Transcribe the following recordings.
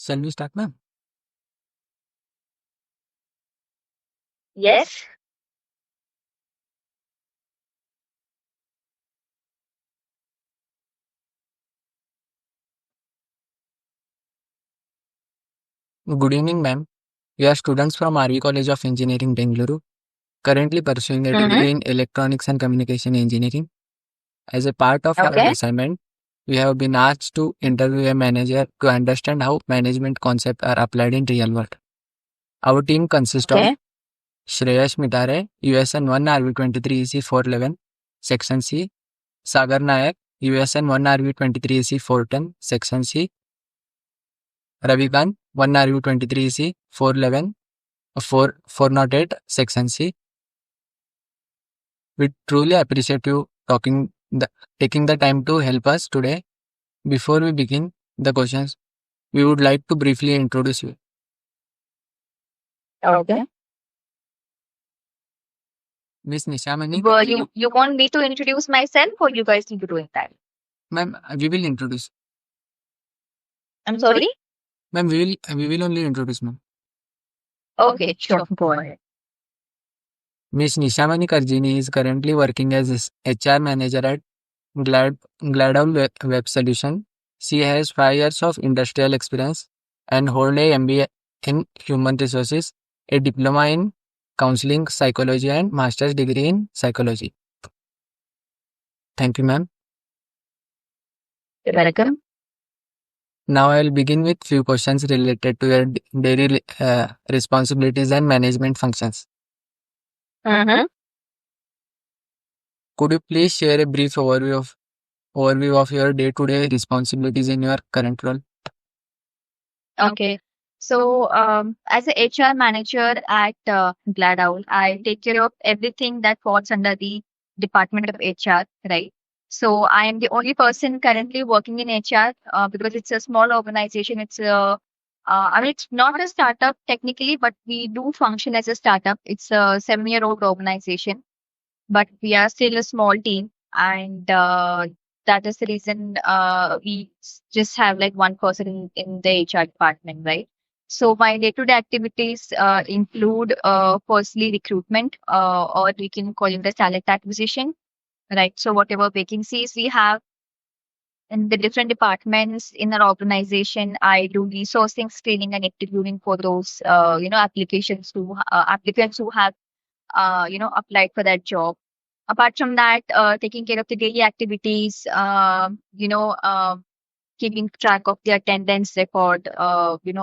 Shall we start, ma'am? Yes. Good evening, ma'am. We are students from RV College of Engineering, Bengaluru, currently pursuing a Mm-hmm. degree in Electronics and Communication Engineering. As a part of our Okay. assignment, we have been asked to interview a manager to understand how management concepts are applied in real world. Our team consists of Okay. Shreyash Mithare, USN 1 RV23 EC 411, Section C, Sagar Nayak, USN 1 RV23 EC 410, Section C, Ravikant, 1 RV23 EC 411, 408, Section C. We truly appreciate you taking the time to help us today. Before we begin the questions, we would like to briefly introduce you. Okay. Miss Nishamani, Well, you want me to introduce myself or you guys need to do it that? ma'am, we will introduce. I'm sorry? Ma'am, we will only introduce, ma'am. Okay, sure. Go ahead. Miss Nishamani Karjini is currently working as HR manager at Gladol Web Solution. She has 5 years of industrial experience and hold a MBA in Human Resources, a diploma in Counseling Psychology and master's degree in Psychology. Thank you, ma'am. You're welcome. Now I will begin with few questions related to your daily responsibilities and management functions. Mm-hmm. Could you please share a brief overview of your day-to-day responsibilities in your current role? Okay. So, as a HR manager at Glad Owl, I take care of everything that falls under the Department of HR, right? So, I am the only person currently working in HR because it's a small organization. I mean, it's not a startup technically, but we do function as a startup. It's a 7-year-old organization, but we are still a small team, and that is the reason just have like one person in the HR department, right? So my day-to-day activities include firstly recruitment, or we can call it the talent acquisition, right? So whatever vacancies we have in the different departments in our organization, I do resourcing, screening, and interviewing for those applicants who have applied for that job. Apart from that, taking care of the daily activities, keeping track of the attendance record,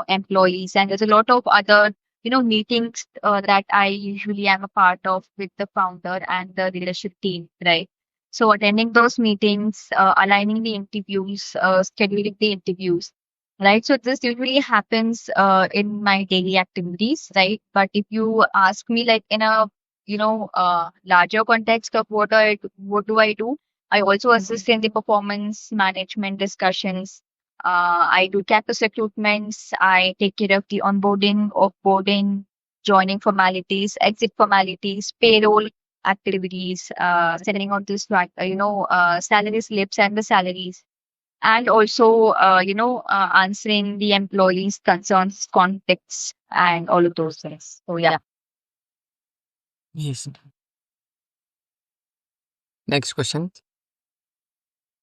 employees, and there's a lot of other, meetings that I usually am a part of with the founder and the leadership team, right? So attending those meetings, aligning the interviews, scheduling the interviews, right? So this usually happens in my daily activities, right? But if you ask me, like in a larger context of what do I do? I also assist in the performance management discussions. I do campus recruitments. I take care of the onboarding, offboarding, joining formalities, exit formalities, payroll activities, sending out this salary slips and the salaries, and also answering the employees' concerns, conflicts, and all of those things. So yeah. Yes. Next question.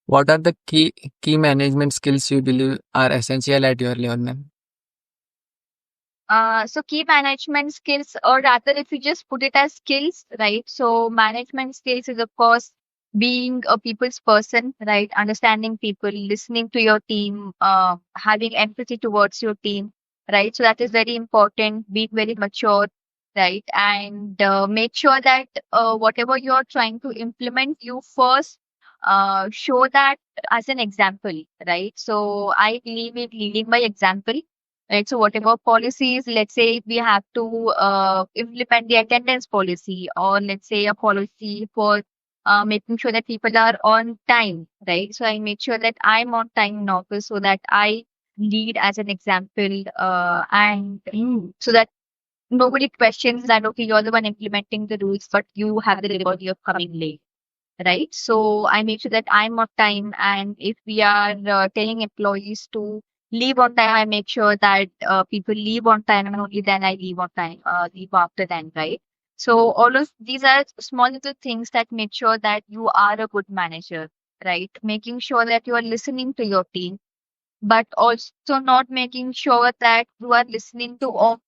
What are the key management skills you believe are essential at your level, ma'am? So key management skills, or rather, if you just put it as skills, right? So management skills is, of course, being a people's person, right? Understanding people, listening to your team, having empathy towards your team, right? So that is very important. Being very mature, right? And make sure that whatever you're trying to implement, you first show that as an example, right? So I believe in leading by example, right? So whatever policies, let's say if we have to implement the attendance policy, or let's say a policy for making sure that people are on time, right? So I make sure that I'm on time in office so that I lead as an example, and so that nobody questions that, okay, you're the one implementing the rules, but you have the difficulty of coming late, right? So I make sure that I'm on time, and if we are telling employees to leave on time, I make sure that people leave on time, and only then I leave on time, leave after then, right? So all of these are small little things that make sure that you are a good manager, right? Making sure that you are listening to your team, but also not making sure that you are listening to all.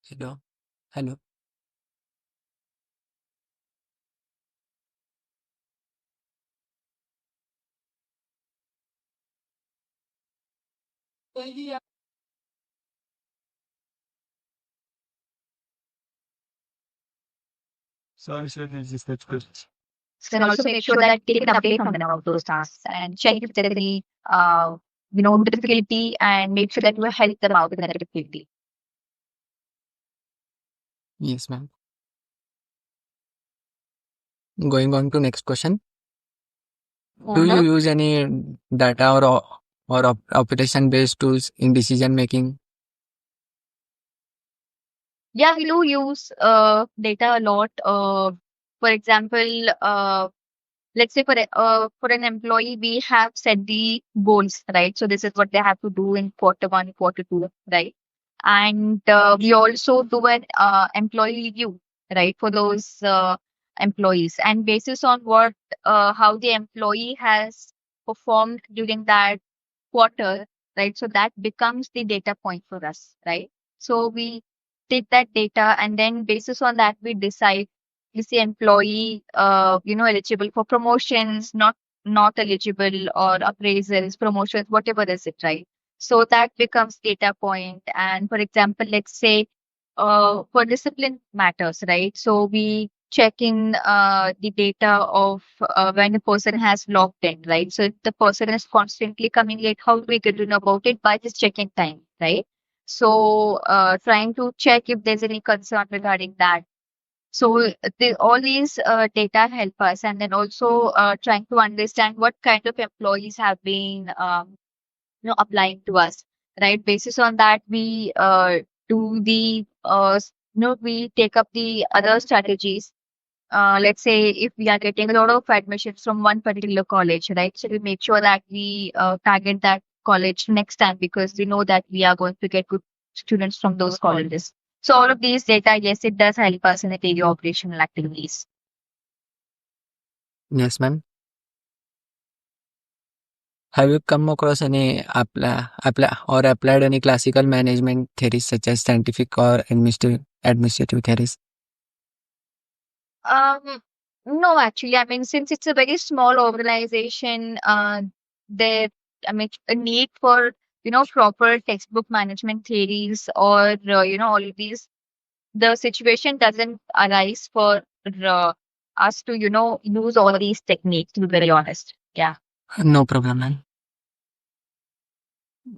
Hello, hello. Sorry, sir, this is the question. So and also make sure that take an update from them about those tasks and check if there is any difficulty, and make sure that you help them out with that difficulty. Yes, ma'am. Going on to next question. Do you Mhm. use any data or operation based tools in decision making? Yeah, we do use data a lot. For example, let's say for an employee, we have set the goals, right? So this is what they have to do in quarter one, quarter two, right? And we also do an employee review, right, for those employees, and basis on what how the employee has performed during that quarter, right? So that becomes the data point for us, right? So we take that data, and then basis on that we decide, is the employee eligible for promotions, not eligible, or appraisals, promotions, whatever is it, right? So that becomes data point. And for example, let's say for discipline matters, right? So we check in the data of when a person has logged in, right? So if the person is constantly coming late, how do we get to know about it? By just checking time, right? So trying to check if there's any concern regarding that. So all these data help us, and then also trying to understand what kind of employees have been applying to us, right? Basis on that, we do the we take up the other strategies. Let's say if we are getting a lot of admissions from one particular college, right? So we make sure that we target that college next time, because we know that we are going to get good students from those colleges. So all of these data, yes, it does help us in the daily operational activities. Yes, ma'am. Have you come across any applied any classical management theories such as scientific or administrative theories? Um, no, actually, I mean, since it's a very small organization, there, I mean, a need for, proper textbook management theories, or, all of these, the situation doesn't arise for uh, us to, use all these techniques, to be very honest. Yeah. No problem, ma'am.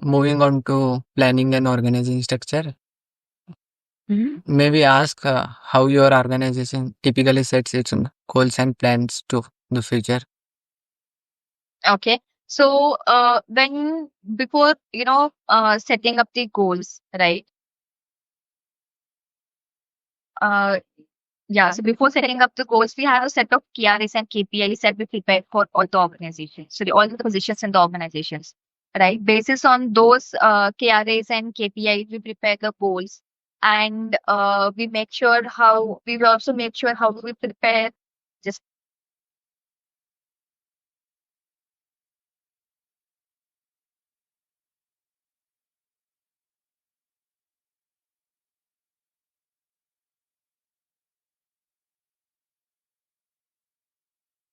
Moving on to planning and organizing structure. Mhm. Maybe ask how your organization typically sets its goals and plans to the future. Okay. So, when before, setting up the goals, right? Uh, Yeah, so before setting up the goals, we have a set of KRAs and KPIs that we prepare for all the organizations. So all the positions in the organizations, right? Basis on those KRAs and KPIs, we prepare the goals, and we will also make sure how do we prepare. Just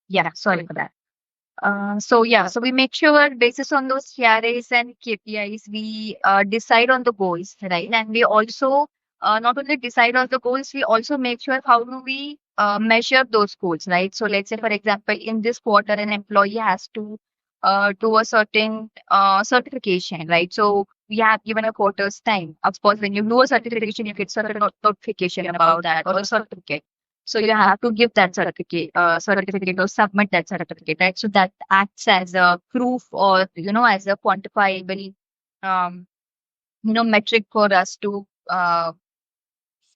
yeah, sorry for that. So we make sure basis on those KRAs and KPIs, we decide on the goals, right? And we also not only decide on the goals, we also make sure how do we measure those goals, right? So let's say, for example, in this quarter, an employee has to do a certain certification, right? So we have given a quarter's time. Of course, when you do a certification, you get certain notification about that, or a certificate. So you have to give that certificate or submit that certificate, right? So that acts as a proof, or as a quantifiable, um, metric for us to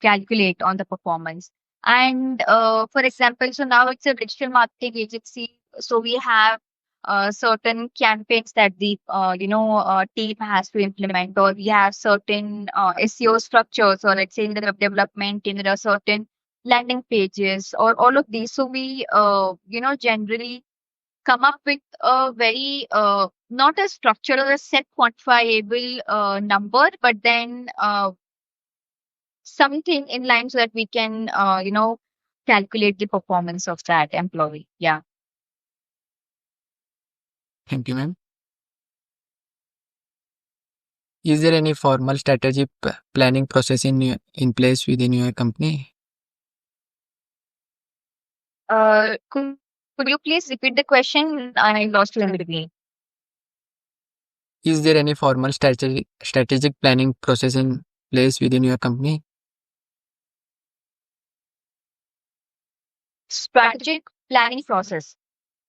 calculate on the performance. And for example, so now it's a digital marketing agency. So we have certain campaigns that the team has to implement, or we have certain SEO structures, or let's say in the web development, in there are certain landing pages, or all of these. So we generally come up with a very not a structured or a set quantifiable number, but then something in line so that we can calculate the performance of that employee. Yeah. Thank you, ma'am. Is there any formal strategy planning process in place within your company? Could you please repeat the question? I lost you in between. Is there any formal strategic planning process in place within your company? Strategic planning process,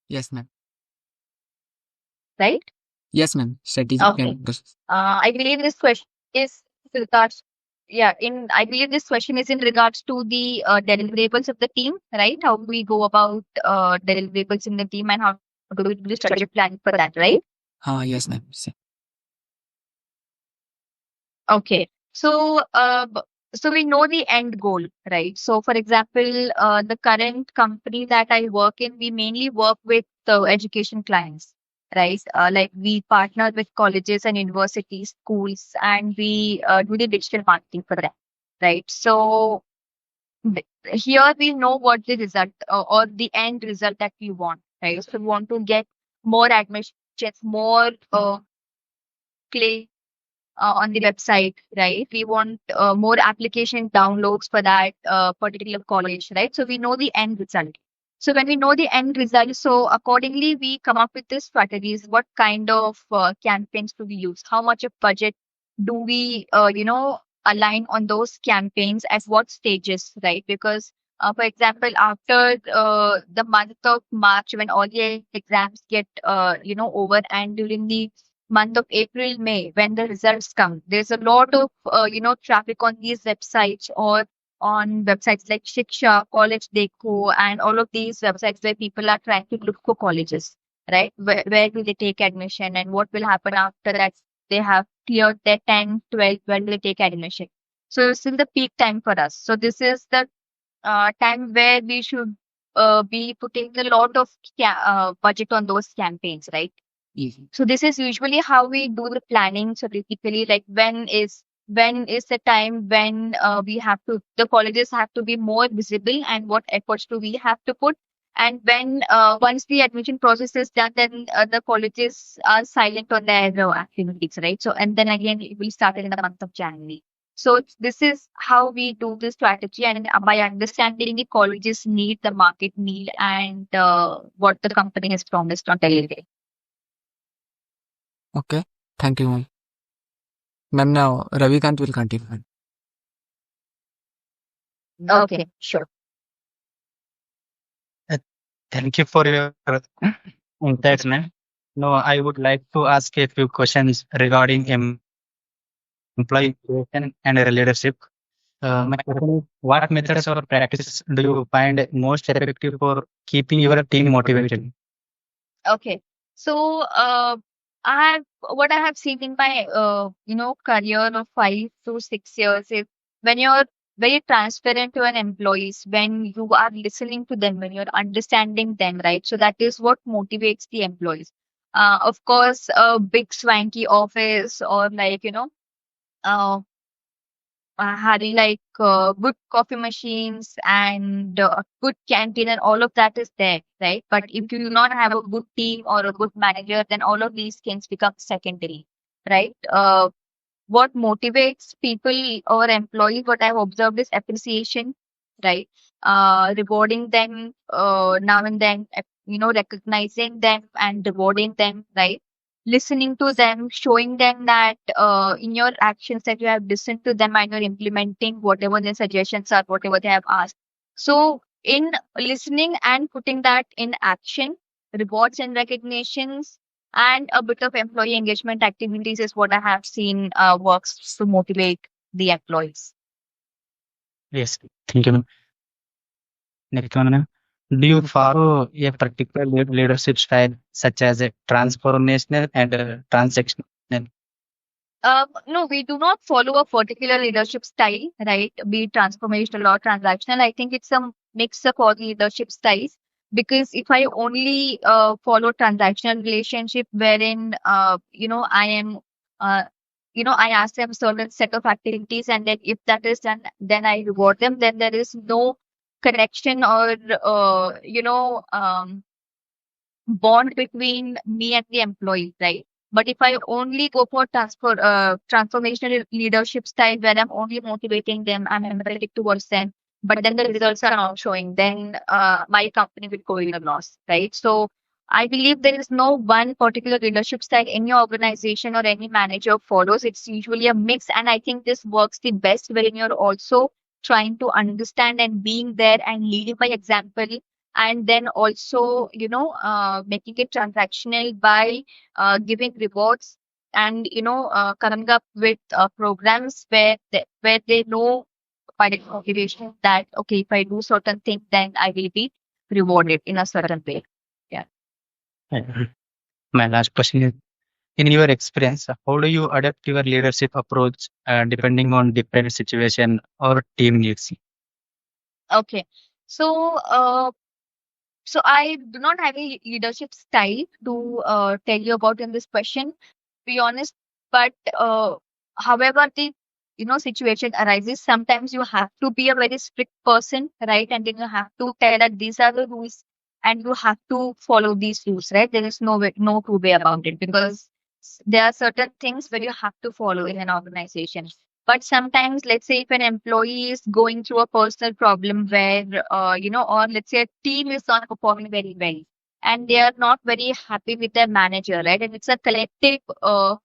Yes, ma'am. right? Yes, ma'am. Strategic Okay. planning process. I believe this question is with regards. Yeah, I believe this question is in regards to the deliverables of the team, right? How do we go about deliverables in the team, and how do we do the strategic planning for that, right? Yes, ma'am. Okay. So, so we know the end goal, right? So, for example, the current company that I work in, we mainly work with the education clients, right? Like we partner with colleges and universities, schools, and we do the digital marketing for them, right? So here we know what the result or the end result that we want, right? So we want to get more admissions, more clay on the website, right? We want more application downloads for that particular college, right? So we know the end result. So when we know the end result, so accordingly we come up with the strategies. What kind of campaigns do we use? How much of budget do we, align on those campaigns at what stages, right? Because for example, after the month of March, when all the exams get, over, and during the month of April, May, when the results come, there's a lot of traffic on these websites, or on websites like Shiksha, College Deco, and all of these websites where people are trying to look for colleges, right? Where do they take admission, and what will happen after that? They have cleared their 10, 12, when will they take admission? So it's in the peak time for us. So this is the time where we should be putting a lot of budget on those campaigns, right? Yes. So this is usually how we do the planning. So basically, like when is the time when we have to the colleges have to be more visible, and what efforts do we have to put, and when once the admission process is done, then the colleges are silent on their activities, right? So and then again it will start in the month of January. So this is how we do this strategy, and by understanding the colleges need, the market need, and what the company has promised on delivery. Okay. Thank you, ma'am. Ma'am, now Ravikant will continue. Okay, sure. Uh, Thank you for your insights, ma'am. Now, I would like to ask a few questions regarding employee creation and leadership. My question is, what methods or practices do you find most effective for keeping your team motivated? Okay. So, I have what I have seen in my career of 5 to 6 years is when you're very transparent to your employees, when you are listening to them, when you're understanding them, right? So that is what motivates the employees. Of course, a big swanky office, or like uh, having like good coffee machines and a good canteen, and all of that is there, right? But if you do not have a good team or a good manager, then all of these things become secondary, right? What motivates people or employees, what I've observed is appreciation, right? Rewarding them now and then, recognizing them and rewarding them, right? Listening to them, showing them that in your actions that you have listened to them and you're implementing whatever their suggestions are, whatever they have asked. So in listening and putting that in action, rewards and recognitions and a bit of employee engagement activities is what I have seen works to motivate the employees. Yes, thank you, ma'am. Next one, ma'am. Do you follow a particular leadership style, such as a transformational and transactional? No, we do not follow a particular leadership style, right? Be it transformational or transactional. I think it's a mix of all leadership styles. Because if I only follow transactional relationship, wherein I am, uh, I ask them certain set of activities, and then if that is done, then I reward them. Then there is no connection or bond between me and the employee, right? But if I only go for transformational leadership style where I'm only motivating them, I'm empathetic towards them, but then the results are not showing, then my company will go in a loss, right? So I believe there is no one particular leadership style any organization or any manager follows. It's usually a mix, and I think this works the best when you're also trying to understand and being there and leading by example, and then also making it transactional by giving rewards, and coming up with programs where they know by the motivation that okay, if I do certain things, then I will be rewarded in a certain way. Yeah. My last question is, in your experience, how do you adapt your leadership approach depending on different situation or team needs? Okay. So so I do not have a leadership style to tell you about in this question, be honest. But however the situation arises, sometimes you have to be a very strict person, right? And then you have to tell that these are the rules, and you have to follow these rules, right? There is no way, no two way about it, because there are certain things where you have to follow in an organization. But sometimes, let's say if an employee is going through a personal problem where or let's say a team is not performing very well, and they are not very happy with their manager, right? And it's a collective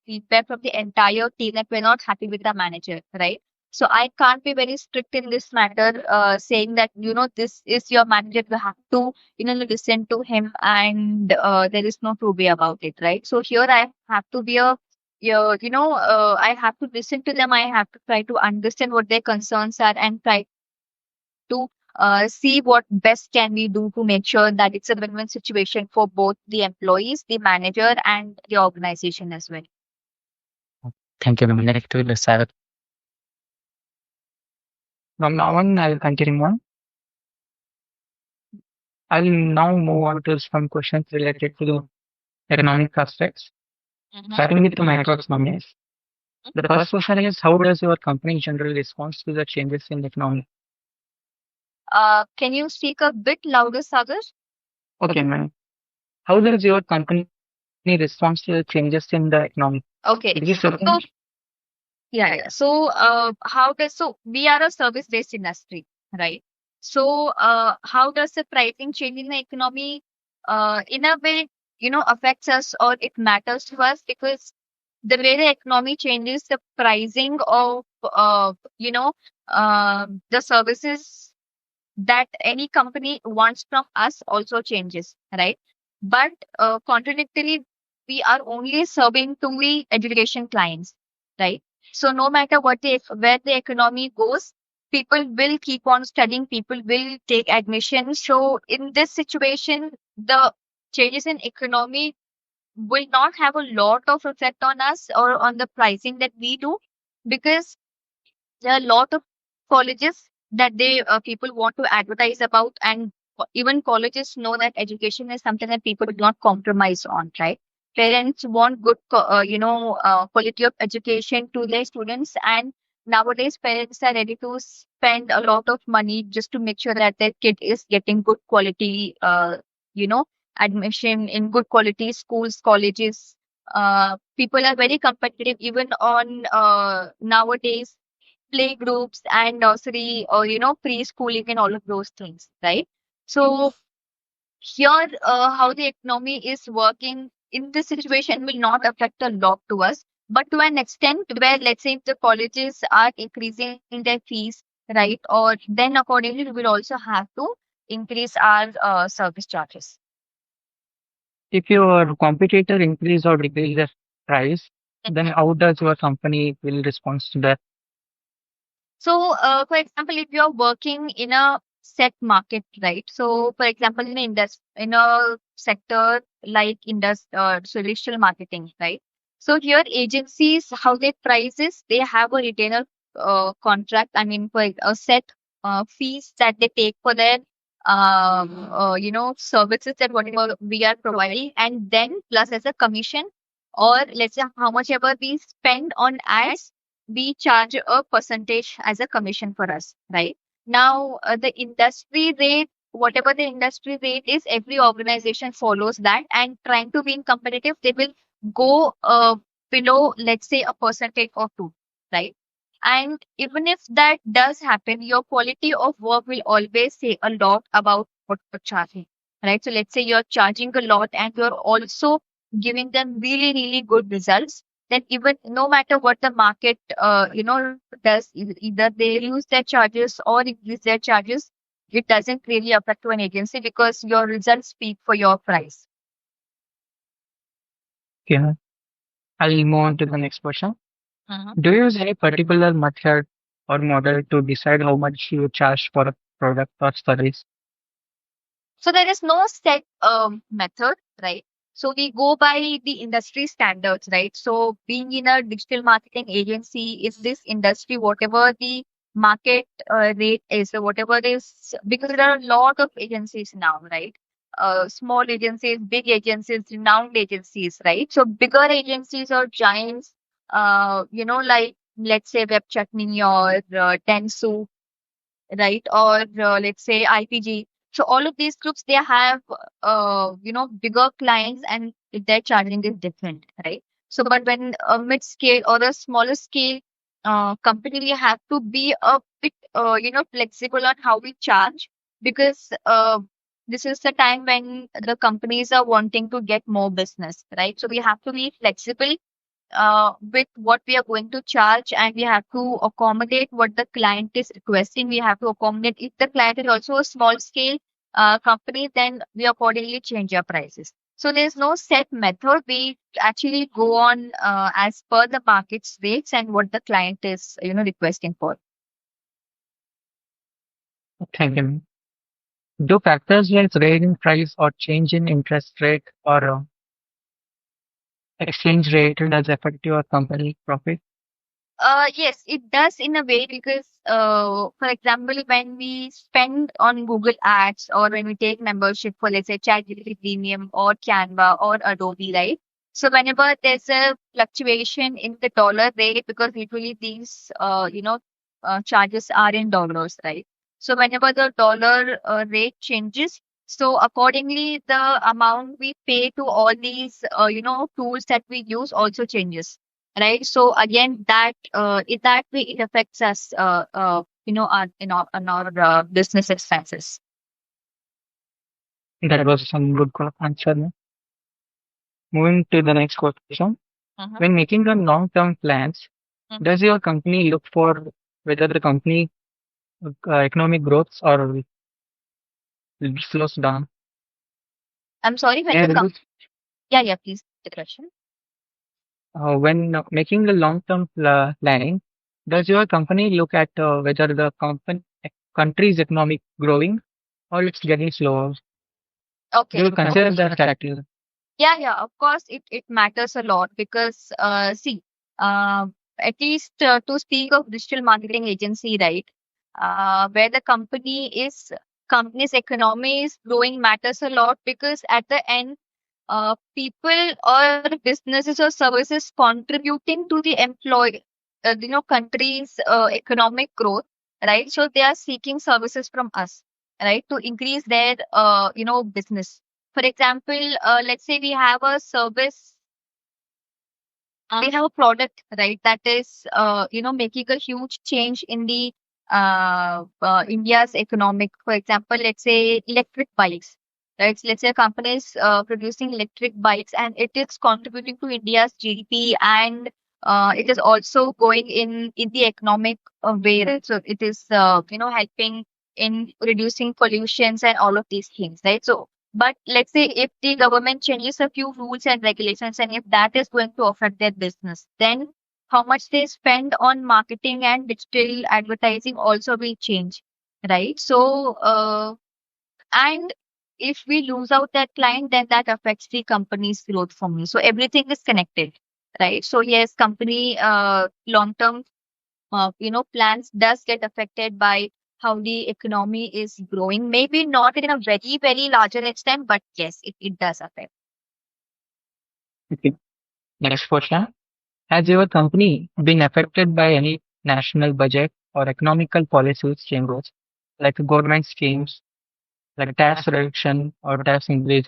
feedback from the entire team that we're not happy with the manager, right? So I can't be very strict in this matter, saying that this is your manager. You have to listen to him, and there is no two way about it, right? So here I have to be a I have to listen to them. I have to try to understand what their concerns are and try to see what best can we do to make sure that it's a win-win situation for both the employees, the manager, and the organization as well. Thank you, ma'am. Next will Sagar. From now on, I'll continue on. I'll now move on to some questions related to the economic aspects, starting with the macroeconomics. The first question is, how does your company generally respond to the changes in the economy? Can you speak a bit louder, Sagar? Okay, ma'am. How does your company respond to the changes in the economy? Okay. Is this So okay? yeah. So we are a service-based industry, right? So how does the pricing change in the economy in a way affects us, or it matters to us, because the way the economy changes, the pricing of the services that any company wants from us also changes, right? But contradictory, we are only serving to the education clients, right? So no matter where the economy goes, people will keep on studying, people will take admission. So in this situation, the changes in economy will not have a lot of effect on us or on the pricing that we do, because there are a lot of colleges that they people want to advertise about, and even colleges know that education is something that people do not compromise on, right? Parents want good quality of education to their students, and nowadays parents are ready to spend a lot of money just to make sure that their kid is getting good quality you know admission in good quality schools, colleges. People are very competitive even on nowadays play groups and nursery, or preschooling and all of those things, right? So here, how the economy is working in this situation will not affect a lot to us, but to an extent where, let's say, if the colleges are increasing their fees, right, or then accordingly we will also have to increase our service charges. If your competitor increase or decrease their price, then how does your company will respond to that? So, for example, if you're working in a set market, right? So, for example, in a sector like so digital marketing, right? So here agencies, how they price is they have a retainer contract. I mean, for a set fees that they take for their services that whatever we are providing, and then plus as a commission, or let's say how much ever we spend on ads, we charge a percentage as a commission for us, right? Now, the industry rate, whatever the industry rate is, every organization follows that, and trying to be competitive, they will go below, let's say, a percentage or two, right? And even if that does happen, your quality of work will always say a lot about what you're charging, right? So let's say you're charging a lot and you're also giving them really, really good results. Then even no matter what the market, does, either they reduce their charges or increase their charges, it doesn't really affect to an agency because your results speak for your price. Okay. I'll move on to the next question. Mhm. Do you use any particular method or model to decide how much you charge for a product or service? So there is no set method, right? So we go by the industry standards, right? So being in a digital marketing agency, is this industry, whatever the market rate is, or whatever it is, because there are a lot of agencies now, right? Small agencies, big agencies, renowned agencies, right? So bigger agencies or giants, like let's say Web Chutney or Dentsu, right? Or let's say IPG. So all of these groups, they have, bigger clients and their charging is different, right? So, but when a mid scale or a smaller scale company, we have to be a bit, flexible on how we charge because this is the time when the companies are wanting to get more business, right? So we have to be flexible with what we are going to charge, and we have to accommodate what the client is requesting. We have to accommodate if the client is also a small scale company, then we accordingly change our prices. So there's no set method. We actually go on as per the market's rates and what the client is, requesting for. Thank you. Do factors like rise in price or change in interest rate or exchange rate does affect your company profit? Yes, it does in a way because, for example, when we spend on Google Ads or when we take membership for, let's say, ChatGPT Premium or Canva or Adobe, right? So whenever there's a fluctuation in the dollar rate, because usually these, charges are in dollars, right? So whenever the dollar rate changes, so accordingly, the amount we pay to all these, tools that we use also changes, right? So again, that way it affects us, on our business expenses. That was some good answer. Moving to the next question. Mhm. When making the long-term plans, Mhm. does your company look for whether the company economic growth or slows down? I'm sorry, when And yeah, please the question. when making the long-term planning, does your company look at whether the country's economic growing or it's getting slower? Do Okay. you consider that factor? Yeah, of course, it matters a lot because, see, at least to speak of digital marketing agency, right? Where the company's economy is growing matters a lot because at the end, people or businesses or services contributing to the country's economic growth, right? So they are seeking services from us, right, to increase their, business. For example, let's say we have a service, we have a product, right, that is, making a huge change in the India's economic. For example, let's say electric bikes, right? So let's say a company is producing electric bikes, and it is contributing to India's GDP, and it is also going in the economic way. Right? So it is, helping in reducing pollutions and all of these things, right? So but let's say if the government changes a few rules and regulations, and if that is going to affect their business, then how much they spend on marketing and digital advertising also will change, right? So, and if we lose out that client, then that affects the company's growth for me. So everything is connected, right? So yes, company long term plans does get affected by how the economy is growing. Maybe not in a very, very larger extent, but yes, it does affect. Okay. Next question. Has your company been affected by any national budget or economical policies changes, like government schemes, like tax reduction or tax increase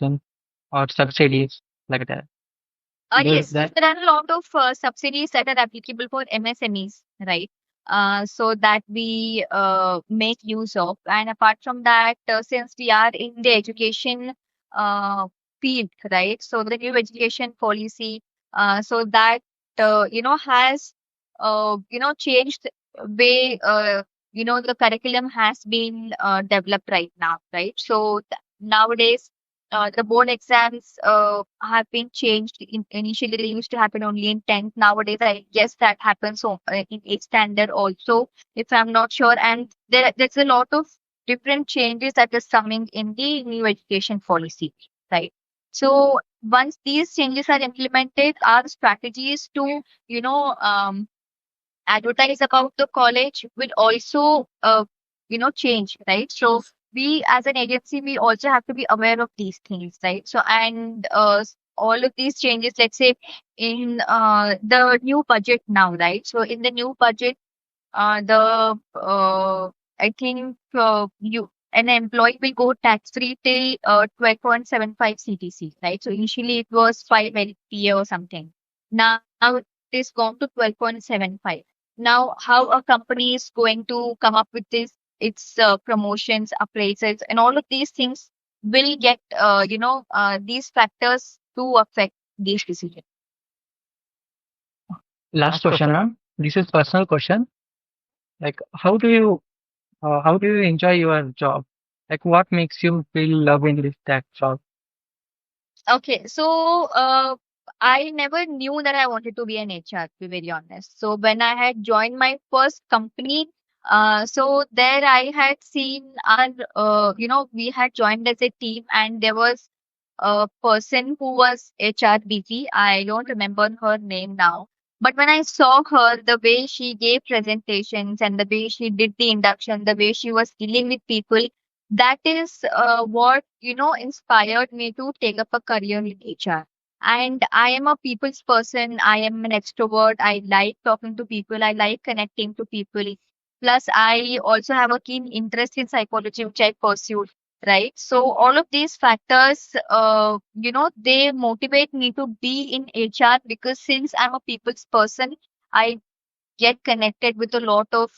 or subsidies, like that? Does Yes, that there are a lot of subsidies that are applicable for MSMEs, right? So that we make use of. And apart from that, since we are in the education uh, field, right? So the new education policy, so that has changed way the curriculum has been developed right now, right? So nowadays the board exams have been changed. Initially, they used to happen only in 10th. Nowadays, I guess that happens in 8th standard also, if I'm not sure. And there's a lot of different changes that is coming in the new education policy, right? So once these changes are implemented, our strategies to, advertise about the college will also change, right? So we as an agency, we also have to be aware of these things, right? So and all of these changes, let's say in the new budget now, right? So in the new budget, the I think you an employee will go tax free till 12.75 CTC, right? So initially it was 5 LPA or something. Now it is gone to 12.75. Now how a company is going to come up with this, its promotions, appraisals, and all of these things will get these factors to affect these decisions. last question, ma'am? This is personal question. Like, how do you enjoy your job? Like, what makes you feel love in this that job? Okay, so I never knew that I wanted to be an HR, to be very honest. So when I had joined my first company, so there I had seen we had joined as a team, and there was a person who was HR busy. I don't remember her name now. But when I saw her, the way she gave presentations and the way she did the induction, the way she was dealing with people, that is what inspired me to take up a career in HR. And I am a people's person. I am an extrovert. I like talking to people. I like connecting to people. Plus I also have a keen interest in psychology, which I pursued, right? So all of these factors they motivate me to be in HR, because since I'm a people's person, I get connected with a lot of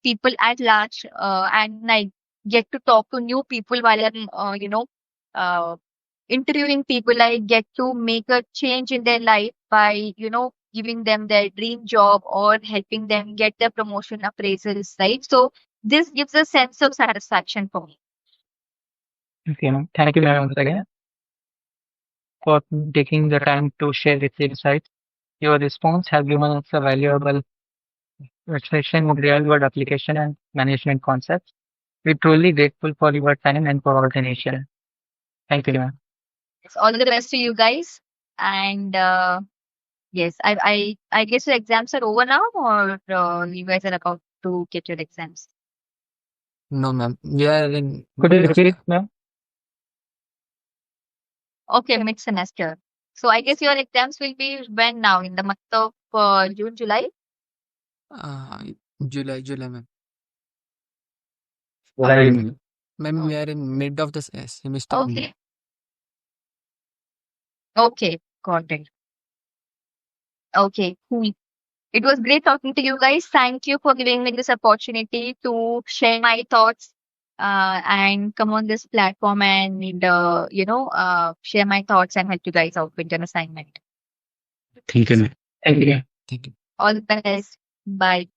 people at large, and I get to talk to new people while I'm uh, interviewing people. I get to make a change in their life by giving them their dream job or helping them get their promotion appraisals, right? So this gives a sense of satisfaction for me. Okay, ma'am. Thank you very much again for taking the time to share this insight. Your response has given us a valuable expression of real world application and management concepts. We're truly grateful for your time and coordination. Thank you, ma'am. It's all the best to you guys. And yes, I guess your exams are over now, or you guys are about to get your exams. No, ma'am. We are in Could you repeat it, ma'am? Okay, mid semester. So I guess your exams will be when now, in the month of June, July? uh, July, ma'am. Right. Ma'am, we are in mid of the semester only. Okay. Okay, got it. Okay, cool. It was great talking to you guys. Thank you for giving me this opportunity to share my thoughts and come on this platform and share my thoughts and help you guys out with an assignment. Thank you, ma'am. Thank you. Thank you. All the best. Bye.